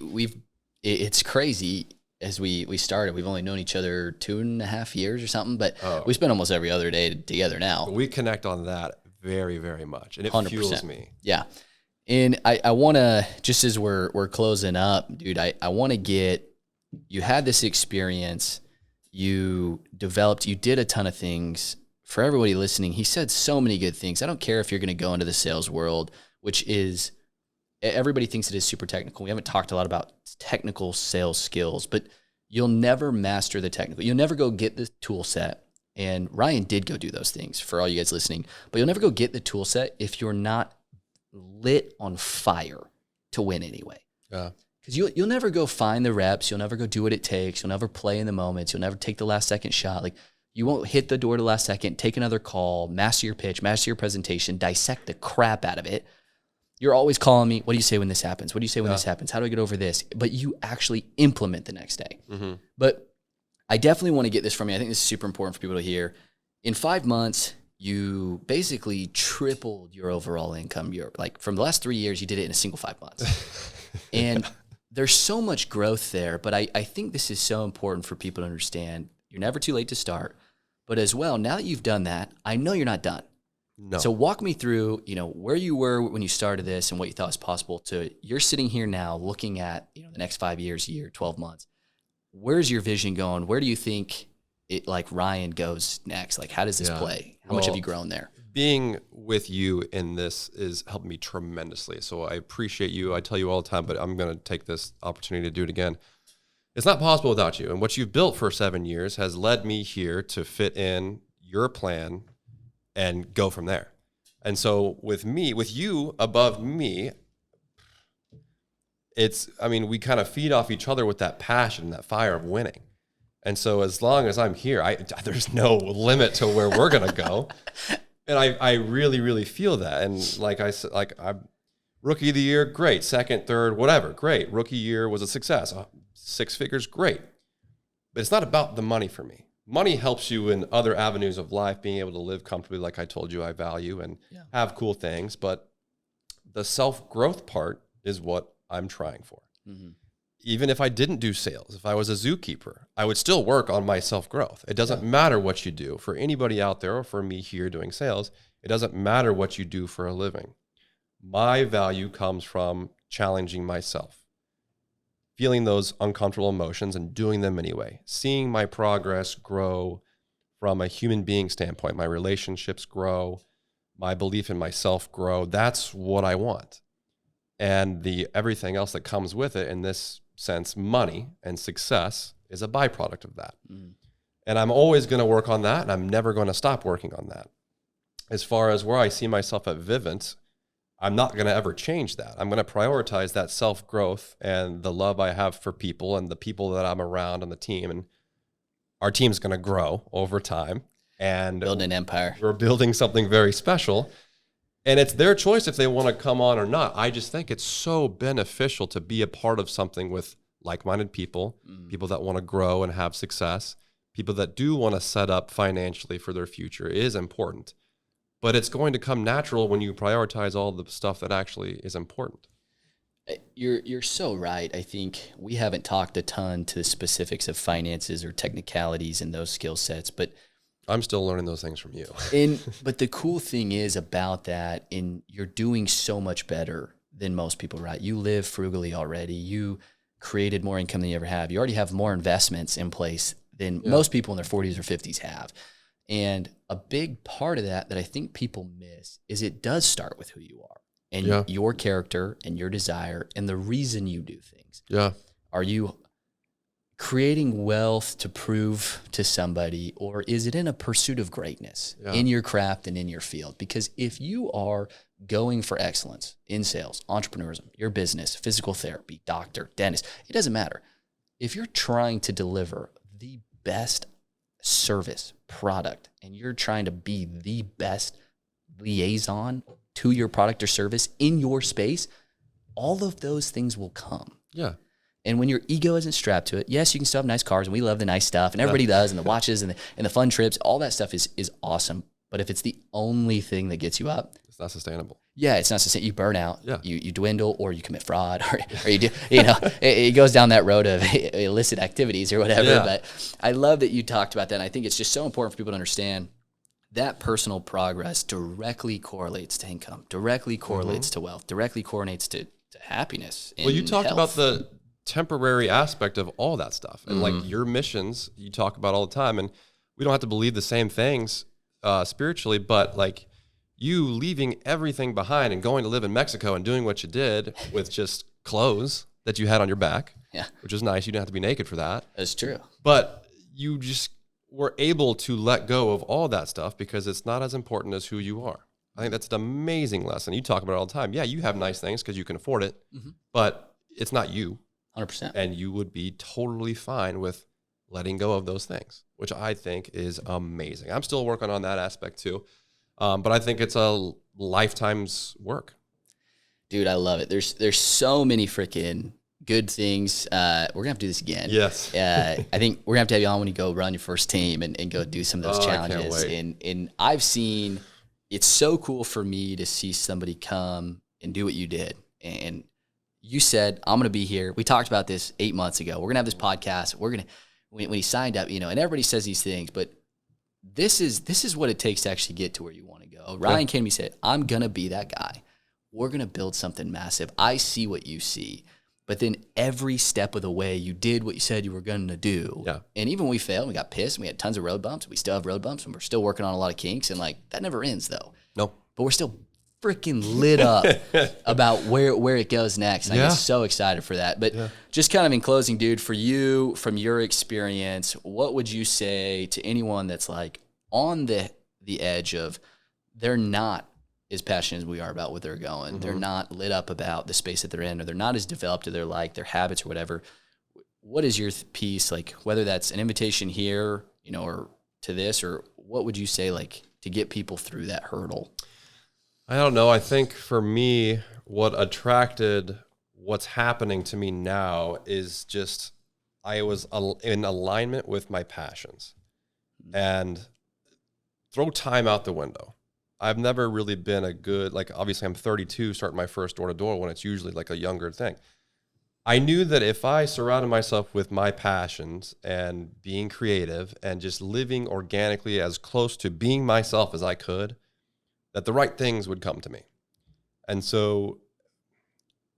it's crazy. As we started, we've only known each other 2.5 years or something, but we spend almost every other day together now. We connect on that very, very much, and it 100%. fuels me. Yeah. And I want to, just as we're closing up, dude, I want to get, you had this experience, you developed, you did a ton of things. For everybody listening, he said so many good things. I don't care if you're going to go into the sales world, which is, everybody thinks it is super technical. We haven't talked a lot about technical sales skills, but you'll never master the technical. You'll never go get the tool set. And Ryan did go do those things for all you guys listening, but you'll never go get the tool set if you're not lit on fire to win anyway. Yeah. Because you'll never go find the reps. You'll never go do what it takes. You'll never play in the moments. You'll never take the last second shot. Like, you won't hit the door to the last second, take another call, master your pitch, master your presentation, dissect the crap out of it. You're always calling me, what do you say when this happens? What do you say when this happens? How do I get over this? But you actually implement the next day. Mm-hmm. But I definitely want to get this from you. I think this is super important for people to hear. In 5 months, you basically tripled your overall income. Like, from the last 3 years, you did it in a single 5 months. And there's so much growth there. But I think this is so important for people to understand. You're never too late to start. But as well, now that you've done that, I know you're not done. No. So walk me through, where you were when you started this and what you thought was possible to you're sitting here now looking at, the next 5 years, year, 12 months. Where's your vision going? Where do you think it, like, Ryan goes next? Like, how does this play? How much have you grown there? Being with you in this is helped me tremendously. So I appreciate you. I tell you all the time, but I'm going to take this opportunity to do it again. It's not possible without you. And what you've built for 7 years has led me here to fit in your plan and go from there. And so with you above me, we kind of feed off each other with that passion, that fire of winning. And so as long as I'm here, there's no limit to where we're going to go. And I really, really feel that. And like I said, I'm rookie of the year, great. Second, third, whatever, great. Rookie year was a success. 6 figures, great. But it's not about the money for me. Money helps you in other avenues of life, being able to live comfortably, like I told you I value, and have cool things. But the self-growth part is what I'm trying for. Mm-hmm. Even if I didn't do sales, if I was a zookeeper, I would still work on my self-growth. It doesn't matter what you do. For anybody out there or for me here doing sales, it doesn't matter what you do for a living. My value comes from challenging myself, feeling those uncomfortable emotions and doing them anyway, seeing my progress grow from a human being standpoint, my relationships grow, my belief in myself grow. That's what I want. And everything else that comes with it, in this sense, money and success, is a byproduct of that. Mm. And I'm always going to work on that, and I'm never going to stop working on that. As far as where I see myself at Vivint, I'm not going to ever change that. I'm going to prioritize that self-growth and the love I have for people and the people that I'm around on the team. And our team's going to grow over time. And building an empire. We're building something very special. And it's their choice if they want to come on or not. I just think it's so beneficial to be a part of something with like-minded people, people that want to grow and have success, people that do want to set up financially for their future. It is important. But it's going to come natural when you prioritize all the stuff that actually is important. You're so right. I think we haven't talked a ton to the specifics of finances or technicalities and those skill sets, but I'm still learning those things from you. But the cool thing is about that, you're doing so much better than most people, right? You live frugally already. You created more income than you ever have. You already have more investments in place than most people in their 40s or 50s have. And a big part of that I think people miss is it does start with who you are. and your character and your desire and the reason you do things. Yeah. Are you creating wealth to prove to somebody, or is it in a pursuit of greatness in your craft and in your field? Because if you are going for excellence in sales, entrepreneurism, your business, physical therapy, doctor, dentist, it doesn't matter. If you're trying to deliver the best service, product, and you're trying to be the best liaison to your product or service in your space, all of those things will come. Yeah. And when your ego isn't strapped to it, yes, you can still have nice cars, and we love the nice stuff, and everybody does, and the watches and the fun trips, all that stuff is awesome. But if it's the only thing that gets you up, It's not sustainable. yeah, it's not sustainable. You burn out, Yeah. you dwindle, or you commit fraud, or you do, it goes down that road of illicit activities or whatever. Yeah. But I love that you talked about that. And I think it's just so important for people to understand that personal progress directly correlates to income, directly correlates to wealth, directly correlates to happiness. Well, you talked health. about the temporary aspect of all that stuff, and like your missions you talk about all the time, and we don't have to believe the same things spiritually, but like you leaving everything behind and going to live in Mexico and doing what you did with just clothes that you had on your back, which is nice. You didn't have to be naked for that. That's true. But you just were able to let go of all that stuff because it's not as important as who you are. I think that's an amazing lesson. You talk about it all the time. Yeah, you have nice things because you can afford it, but it's not you. 100%. And you would be totally fine with letting go of those things, which I think is amazing. I'm still working on that aspect too. But I think it's a lifetime's work. Dude, I love it. There's so many freaking good things. We're going to have to do this again. Yes. I think we're going to have you on when you go run your first team and go do some of those challenges. I can't wait. And I've seen, it's so cool for me to see somebody come and do what you did. And you said, I'm going to be here. We talked about this 8 months ago. We're going to have this podcast. We're going to, when he signed up, and everybody says these things, but this is what it takes to actually get to where you want to go. Ryan came to me and said, I'm going to be that guy. We're going to build something massive. I see what you see. But then every step of the way, you did what you said you were going to do. Yeah. And even when we failed, we got pissed, and we had tons of road bumps. We still have road bumps, and we're still working on a lot of kinks. And that never ends, though. No. But we're still freaking lit up about where it goes next. And I get so excited for that. But just kind of in closing, dude, for you, from your experience, what would you say to anyone that's on the edge of they're not as passionate as we are about what they're going. They're not lit up about the space that they're in, or they're not as developed to their habits or whatever. What is your piece, whether that's an invitation here, or to this, or what would you say, to get people through that hurdle? I don't know. I think for me, what attracted what's happening to me now is just I was in alignment with my passions. And throw time out the window. I've never really been a good, obviously I'm 32 starting my first door-to-door when it's usually a younger thing. I knew that if I surrounded myself with my passions and being creative and just living organically as close to being myself as I could, that the right things would come to me. And so,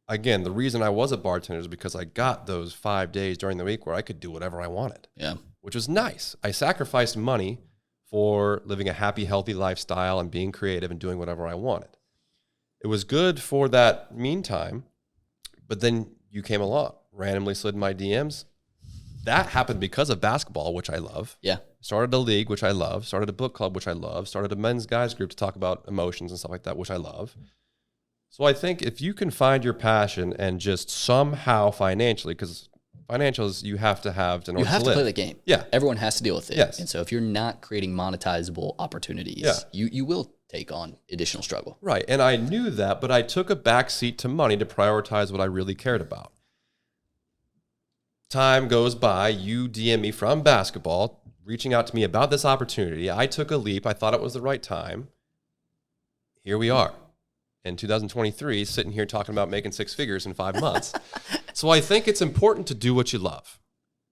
again, the reason I was a bartender is because I got those 5 days during the week where I could do whatever I wanted. Yeah. Which was nice. I sacrificed money for living a happy, healthy lifestyle and being creative and doing whatever I wanted. It was good for that meantime, but then you came along, randomly slid in my DMs. That happened because of basketball, which I love. Yeah. Started a league, which I love. Started a book club, which I love. Started a men's guys group to talk about emotions and stuff like that, which I love. So I think if you can find your passion and just somehow financially, because financials you have to have in order to live. You have to play the game. Yeah. Everyone has to deal with it. Yes. And so if you're not creating monetizable opportunities, you will take on additional struggle. Right. And I knew that, but I took a back seat to money to prioritize what I really cared about. Time goes by, you DM me from basketball, reaching out to me about this opportunity. I took a leap. I thought it was the right time. Here we are in 2023, sitting here talking about making 6 figures in 5 months. So I think it's important to do what you love.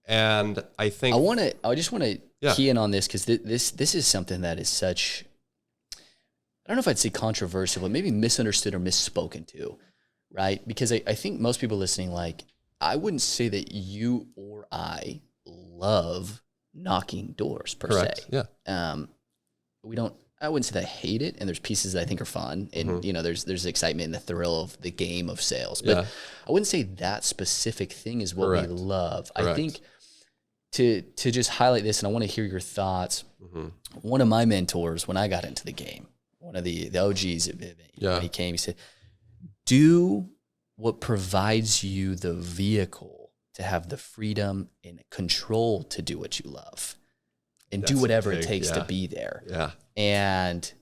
And I think I just want to key in on this, because this is something that is such, I don't know if I'd say controversial, but maybe misunderstood or misspoken to, right? Because I think most people listening, I wouldn't say that you or I love knocking doors per se. Yeah. I wouldn't say that I hate it, and there's pieces that I think are fun, and you know, there's excitement and the thrill of the game of sales. But I wouldn't say that specific thing is what we love. I think to just highlight this, and I want to hear your thoughts. One of my mentors when I got into the game, one of the OGs at Vivint, when he came, he said, "Do what provides you the vehicle to have the freedom and control to do what you love, and do whatever it takes to be there." And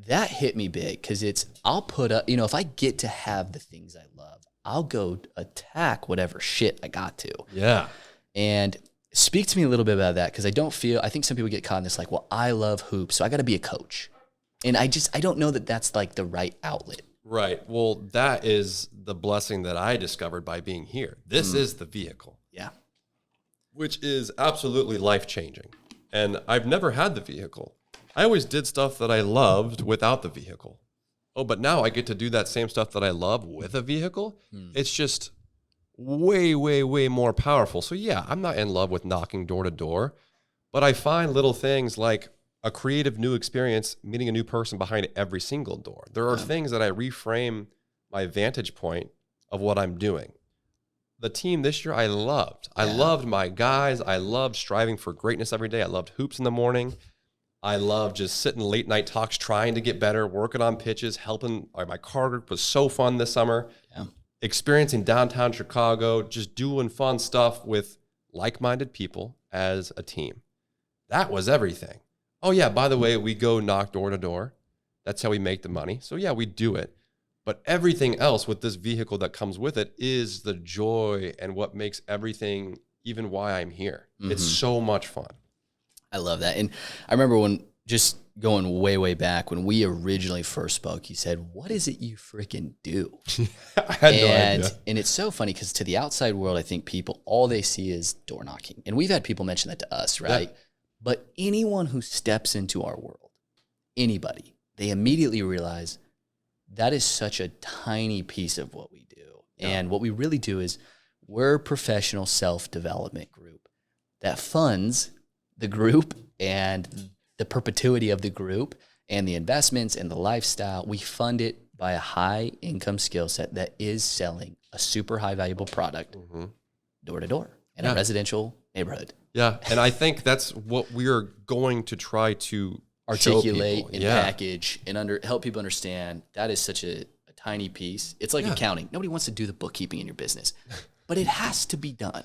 that hit me big, because I'll put up, you know, if I get to have the things I love, I'll go attack whatever shit I got to. And speak to me a little bit about that, because I think some people get caught in this, like, well, I love hoops, so I got to be a coach. And I don't know that that's like the right outlet. Right. Well, that is the blessing that I discovered by being here. This is the vehicle. Which is absolutely life-changing. And I've never had the vehicle. I always did stuff that I loved without the vehicle. Oh, but now I get to do that same stuff that I love with a vehicle. It's just way, way, way more powerful. So yeah, I'm not in love with knocking door to door, but I find little things like a creative new experience, meeting a new person behind every single door. There are things that I reframe my vantage point of what I'm doing. The team this year I loved. I loved my guys. I loved striving for greatness every day. I loved hoops in the morning. I loved just sitting late night talks, trying to get better, working on pitches, helping. My car group was so fun this summer. Experiencing downtown Chicago, just doing fun stuff with like-minded people as a team. That was everything. Oh yeah, by the way, we go knock door to door. That's how we make the money. So yeah, we do it. But everything else with this vehicle that comes with it is the joy and what makes everything, even why I'm here. It's so much fun. I love that. And I remember when, just going way, way back, when we originally first spoke, you said, "What is it you freaking do?" I had no idea. And it's so funny, because to the outside world, I think people, all they see is door knocking. And we've had people mention that to us, right? But anyone who steps into our world, anybody, they immediately realize that is such a tiny piece of what we do. And what we really do is, we're a professional self-development group that funds the group and the perpetuity of the group and the investments and the lifestyle. We fund it by a high income skill set that is selling a super high valuable product door to door in a residential neighborhood. And I think that's what we're going to try to articulate and package and help people understand. That is such a tiny piece. It's like accounting. Nobody wants to do the bookkeeping in your business, but it has to be done.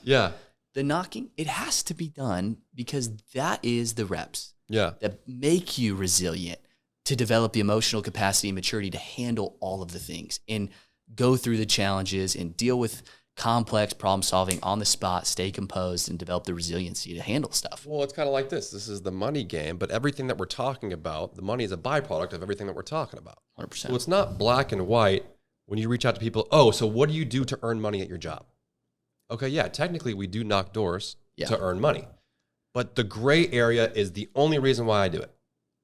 The knocking, it has to be done, because that is the reps that make you resilient, to develop the emotional capacity and maturity to handle all of the things and go through the challenges and deal with complex problem solving on the spot, stay composed, and develop the resiliency to handle stuff. Well, it's kind of like this. This is the money game, but everything that we're talking about, the money is a byproduct of everything that we're talking about. 100%. So it's not black and white when you reach out to people. Oh, so what do you do to earn money at your job? Okay, yeah, technically we do knock doors to earn money. But the gray area is the only reason why I do it.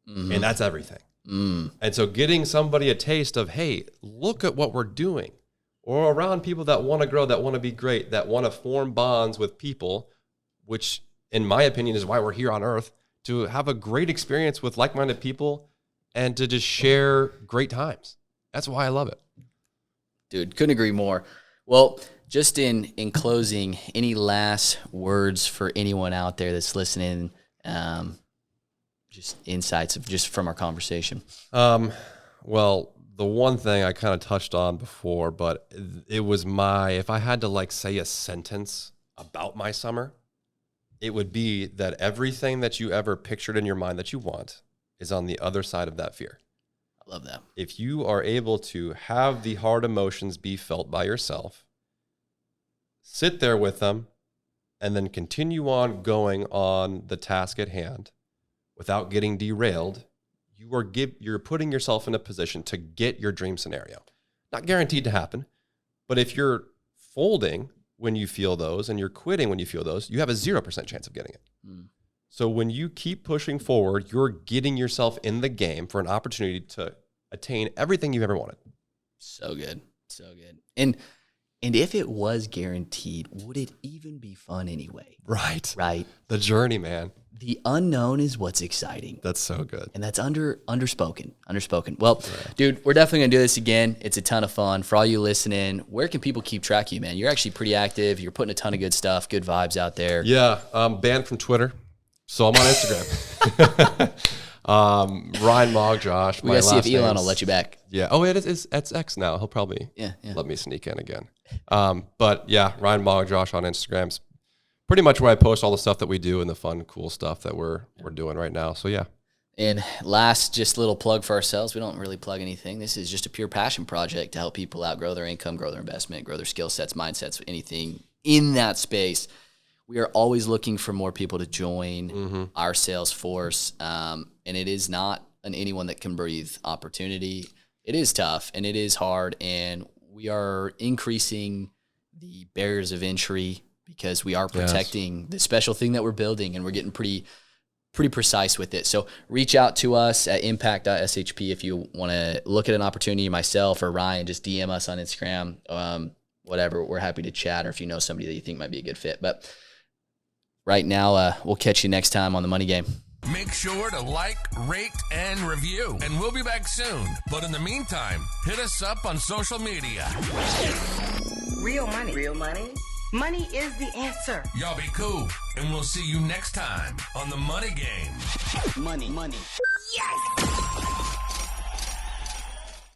And that's everything. And so getting somebody a taste of, hey, look at what we're doing, or around people that want to grow, that want to be great, that want to form bonds with people, which in my opinion is why we're here on earth, to have a great experience with like-minded people and to just share great times. That's why I love it. Dude, couldn't agree more. Well, just in closing, any last words for anyone out there that's listening? Just insights of just from our conversation. Well, the one thing I kind of touched on before, but it was if I had to like say a sentence about my summer, it would be that everything that you ever pictured in your mind that you want is on the other side of that fear. I love that. If you are able to have the hard emotions be felt by yourself, sit there with them, and then continue on going on the task at hand without getting derailed, you're putting yourself in a position to get your dream scenario. Not guaranteed to happen, but if you're folding when you feel those and you're quitting when you feel those, you have a 0% chance of getting it. So when you keep pushing forward, you're getting yourself in the game for an opportunity to attain everything you've ever wanted. So good. So good. And And if it was guaranteed, would it even be fun anyway? Right. Right. The journey, man. The unknown is what's exciting. That's so good. And that's underspoken. Well, dude, we're definitely going to do this again. It's a ton of fun. For all you listening, where can people keep track of you, man? You're actually pretty active. You're putting a ton of good stuff, good vibes out there. Yeah. Banned from Twitter. So I'm on Instagram. Ryan Magdziarz. We got to see if Elon will let you back. Yeah. Oh, it's X now. He'll probably let me sneak in again. But yeah, Ryan Magdziarz on Instagram. Pretty much where I post all the stuff that we do and the fun, cool stuff that we're doing right now. So yeah. And last, just a little plug for ourselves. We don't really plug anything. This is just a pure passion project to help people out, grow their income, grow their investment, grow their skill sets, mindsets, anything in that space. We are always looking for more people to join our sales force. And it is not an anyone that can breathe opportunity. It is tough and it is hard. And we are increasing the barriers of entry because we are protecting the special thing that we're building, and we're getting pretty precise with it. So reach out to us at impact.shp if you want to look at an opportunity, myself or Ryan, just DM us on Instagram, whatever. We're happy to chat, or if you know somebody that you think might be a good fit. But right now, we'll catch you next time on The Money Game. Make sure to like, rate, and review. And we'll be back soon. But in the meantime, hit us up on social media. Real money. Real money? Money is the answer. Y'all be cool. And we'll see you next time on The Money Game. Money. Yes!